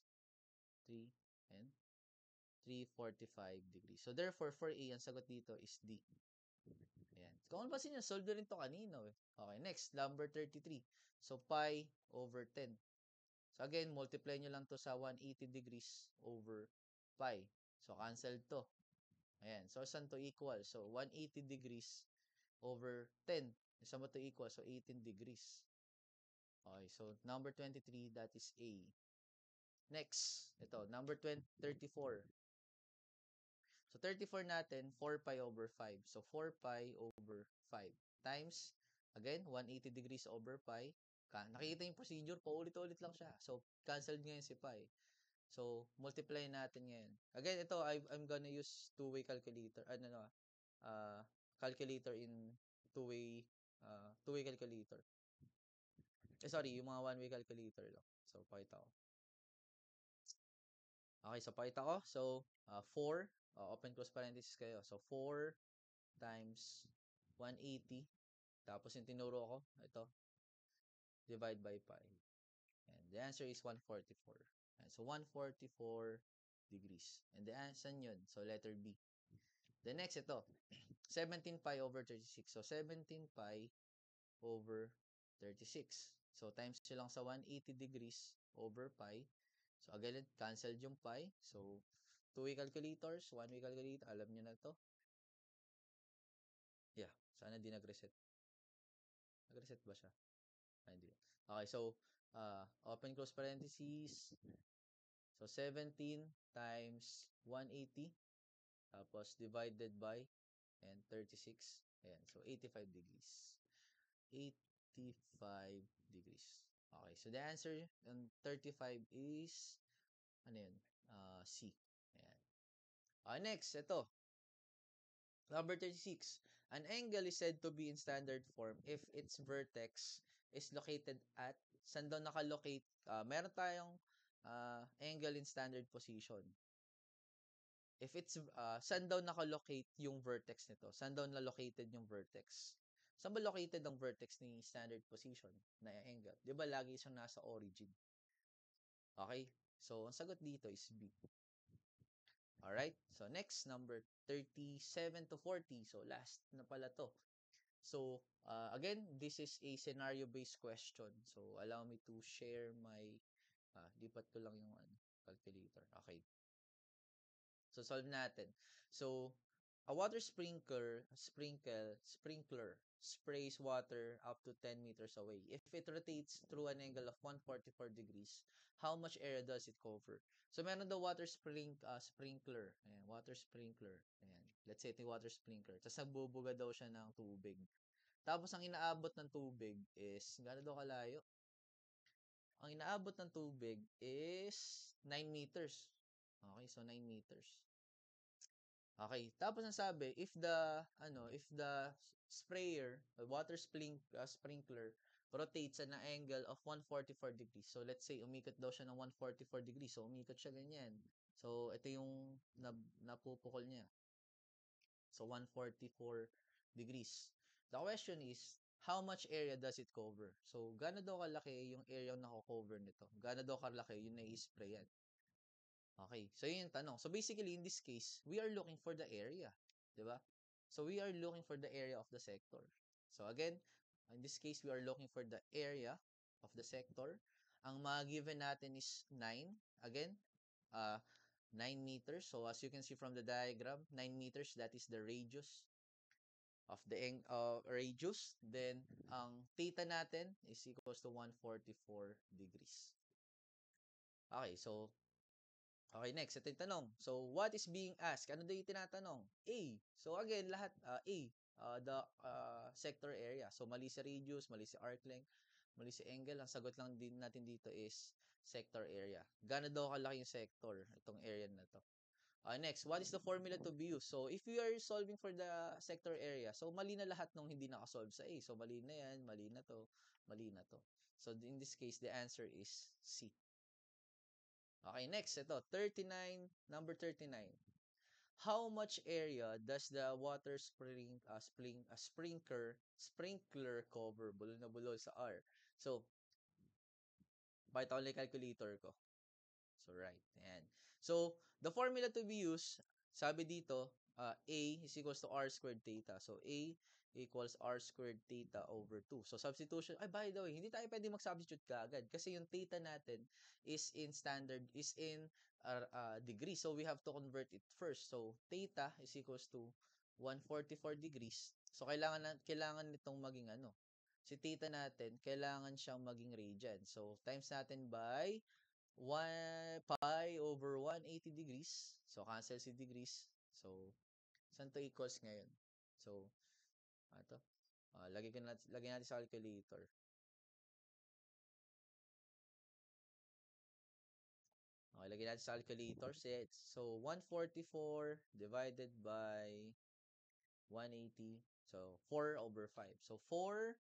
3 and 345 degrees. So, therefore, for A, ang sagot dito is D. Ayan. Kung ano ba nyo, solve nyo rin to kanino eh. Okay, next, number 33. So, pi over 10. So, again, multiply nyo lang to sa 180 degrees over pi. So, cancel to. Ayan. So, saan to equal? So, 180 degrees over 10. Saan ba to equal? So, 18 degrees. Okay. So, number 23, that is A. Next, ito, number 34. So, 34 natin, 4 pi over 5. So, 4 pi over 5 times, again, 180 degrees over pi. Nakikita yung procedure, paulit-ulit lang siya. So, canceled ngayon si pi. So, multiply natin ngayon. Again, ito, I'm gonna use two-way calculator. Uh, calculator in two-way calculator. Sorry, yung mga one-way calculator lang. So, pakita ko. Okay, so pakita ko. So, 4, open close parenthesis kayo. So, 4 times 180. Tapos yung tinuro ko, ito, divide by pi. And the answer is 144. And so, 144 degrees. And the answer yun. So, letter B. The next, ito, 17 pi over 36. So, 17 pi over 36. So, times nyo lang sa 180 degrees over pi. So, again, canceled yung pi. So, two-way calculators, one-way calculator, alam nyo na to. Yeah, sana di nag-reset. Nag-reset ba siya? Hindi. Okay, so, open close parentheses. So, 17 times 180. Tapos, divided by, and 36. Ayan, so 85 degrees. 85 degrees. Okay, so the answer on 35 is, ano yun? C. Ayan. Okay, next, ito. Number 36. An angle is said to be in standard form if its vertex is located at, saan daw nakalocate, meron tayong angle in standard position. If it's, saan daw nakalocate yung vertex nito? Saan daw na-located yung vertex? Saan ba located ang vertex ni standard position na angle? Di ba lagi siyang nasa origin? Okay? So, ang sagot dito is B. Alright? So, next, number 37 to 40. So, last na pala to. So, again, this is a scenario-based question. So, allow me to share my, lipat ko lang yung calculator. Okay. So, solve natin. So, a water sprinkler sprays water up to 10 meters away. If it rotates through an angle of 144 degrees, how much area does it cover? So, meron daw water sprinkler. Ayan, water sprinkler. Ayan. Let's say ito yung water sprinkler. Tapos, nagbubuga daw siya ng tubig. Tapos, ang inaabot ng tubig is, gano'n daw kalayo? Ang inaabot ng tubig is 9 meters. Okay, so 9 meters. Okay, tapos ang sabi, if the sprinkler rotates at an angle of 144 degrees. So let's say umikot daw siya ng 144 degrees. So umikot siya ganyan. So ito yung napupukol niya. So 144 degrees. The question is, how much area does it cover? So gaano daw kalaki yung area na nako-cover nito? Gaano daw kalaki yung na-spray yan? Okay, so yun yung tanong. So basically, in this case, we are looking for the area. Diba? So we are looking for the area of the sector. So again, in this case, we are looking for the area of the sector. Ang mga given natin is 9. Again, 9 meters. So as you can see from the diagram, 9 meters, that is the radius of the radius. Then, ang theta natin is equals to 144 degrees. Okay, so okay, next. Ito yung tanong. So, what is being asked? Ano daw yung tinatanong? A. So, again, lahat A. The sector area. So, mali si radius, mali si arc length, mali si angle. Ang sagot lang din natin dito is sector area. Gaano daw kalaki yung sector? Itong area na to. Next, what is the formula to be used? So, if you are solving for the sector area, so mali na lahat nung hindi nakasolve sa A. So, mali na yan, mali na to, mali na to. So, in this case, the answer is C. Okay, next, ito, 39, number 39. How much area does the water sprinkler cover? Bulol na bulol sa R. So, pakita ko lang yung calculator ko. So, right. Ayan. So, the formula to be used, sabi dito, A is equals to R squared theta. So, A equals R squared theta over 2. So, substitution. Ay, by the way, hindi tayo pwede mag-substitute kaagad kasi yung theta natin is in degree. So, we have to convert it first. So, theta is equals to 144 degrees. So, kailangan nitong maging ano. Si theta natin, kailangan siyang maging radian. So, times natin by 1 pi over 180 degrees. So, cancel si degrees. So, saan to equals ngayon? So, ito. Lagyan natin sa calculator. Okay, lagyan natin sa calculator. So, 144 divided by 180. So, 4 over 5. So, 4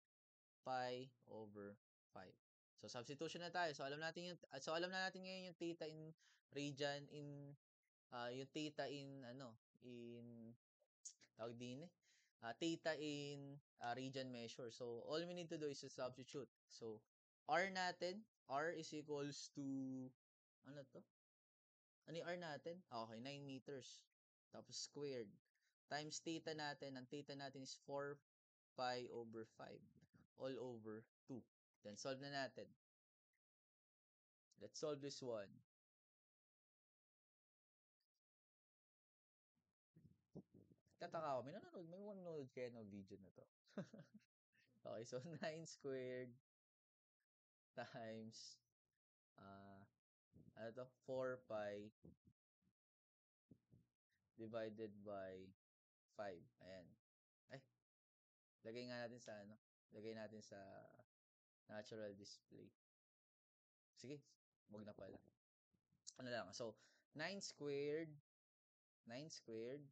pi over 5. So, substitution na tayo. So, alam na natin ngayon yung theta in radian yung theta in tawag din theta in radian measure. So, all we need to do is to substitute. So, R is equals to, ano to? Ano yung R natin? Okay, 9 meters. Tapos squared. Times theta natin. Ang theta natin is 4 pi over 5 all over 2. Then, solve na natin. Let's solve this one. Tataka ako, may manonood kayo ng video na to. Okay, so 9 squared times ano to? 4 pi divided by 5. Ayan. Ay, lagay nga natin sa lagay natin sa natural display. Sige, wag na pala. Ano lang, so 9 squared 9 squared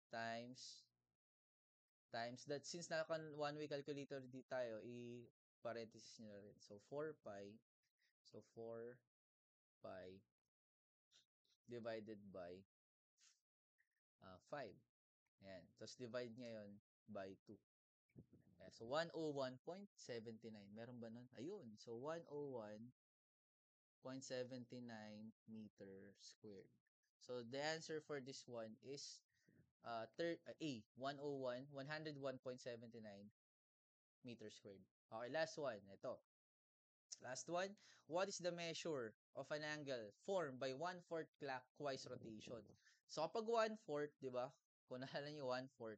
times that, since naka one way calculator di tayo, i-parenthesis nyo na rin. So 4 pi, so 4 pi divided by 5. Ayan. Tapos divide ngayon by 2. Ayan. So 101.79. Meron ba nun? Ayun. So 101.79 meter squared. So the answer for this one is A, 101.79 meter squared. Okay, last one. Ito. Last one. What is the measure of an angle formed by 1/4 clockwise rotation? So, kapag 1/4, di ba? Kung naalala nyo, 1/4.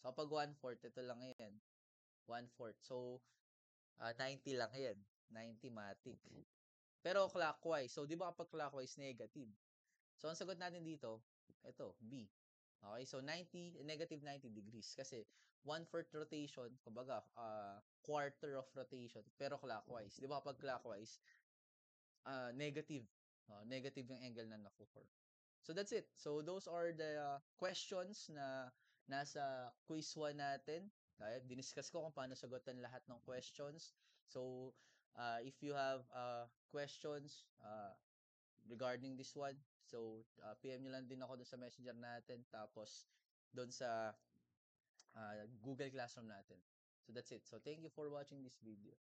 So, kapag 1/4, ito lang yan. 1/4. So, 90 lang yan. 90 matic. Pero clockwise. So, di ba kapag clockwise, negative. So, ang sagot natin dito, ito, B. Okay, so negative 90 degrees. Kasi 1/4 rotation, kumbaga, quarter of rotation, pero clockwise. Di ba kapag clockwise, negative. Negative yung angle na nakuha. So that's it. So those are the questions na nasa quiz 1 natin. Kaya diniscuss ko kung paano sagutan lahat ng questions. So if you have questions regarding this one, so PM nyo lang din ako dun sa messenger natin, tapos dun sa Google Classroom natin. So that's it. So thank you for watching this video.